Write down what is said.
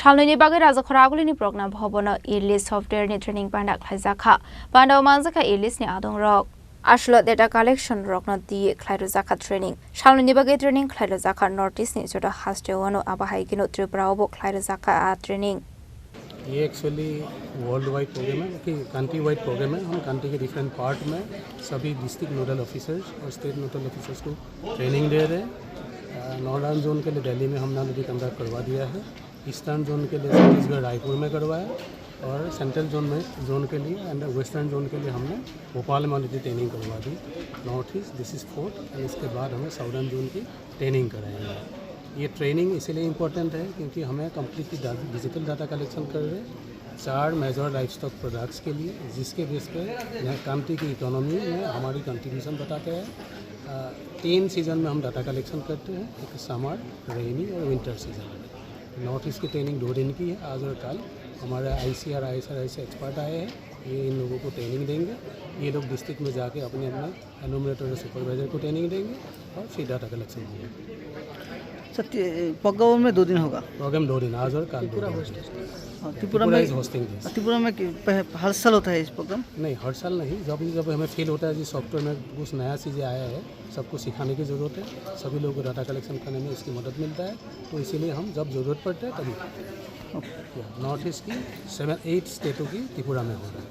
Shalini Baga Razakaragulini program Hobono Elis software ni training Pandak Lazaka, Pando Manzaka Elis ni Adong Rock. Ashlot data collection rock not the Klidozaka training. Shalini Baga training Klidozaka Northeast ni Soda Hastewano Abahikino Tribravo Klidozaka training. ये actually world wide programme है कि country wide programme है। हम country के different part में सभी district nodal officers और state nodal officers को ट्रेनिंग दे रहे हैं। नॉर्दर्न जोन के लिए दिल्ली में हमने ऑलरेडी कंडक्ट करवा दिया है। ईस्टर्न जोन के लिए छत्तीसगढ़ रायपुर में करवाया और सेंट्रल जोन के लिए एंड वेस्टर्न जोन के लिए हमने भोपाल में ऑलरेडी ट्रेनिंग करवा दी। North east this is 4 and इसके बाद हमें साउदर्न जोन की ट्रेनिंग कराएंगे। ये ट्रेनिंग इसीलिए इम्पोर्टेंट है क्योंकि हमें कम्प्लीटली डिजिटल डाटा कलेक्शन कर रहे हैं 4 मेजर लाइफ स्टॉक प्रोडक्ट्स के लिए, जिसके बेस पे कंट्री की इकोनॉमी में हमारी कंट्रीब्यूशन बताते हैं। 3 सीज़न में हम डाटा कलेक्शन करते हैं, एक समर, रेनी और विंटर सीजन में। नॉर्थ ईस्ट की ट्रेनिंग 2 दिन की है, आज और कल। हमारे ICR ISR से एक्सपर्ट आए हैं, ये इन लोगों को ट्रेनिंग देंगे। ये लोग डिस्ट्रिक्ट में जाके अपने एनुमरेटर और सुपरवाइजर को ट्रेनिंग देंगे और फिर डाटा कलेक्शन होंगे। प्रोग्राम में 2 दिन होगा। प्रोग्राम 2 दिन, आज और कल। त्रिपुरा में होस्टिंग। त्रिपुरा में हर साल होता है इस प्रोग्राम? नहीं, हर साल नहीं। जब हमें फील होता है कि सॉफ्टवेयर में कुछ नया चीज़ें आया है, सबको सिखाने की ज़रूरत है, सभी लोगों को डाटा कलेक्शन करने में इसकी मदद मिलता है, तो इसीलिए हम जब ज़रूरत पड़ता है तभी। नॉर्थ ईस्ट की 7-8 स्टेटों की त्रिपुरा में हो रहा है।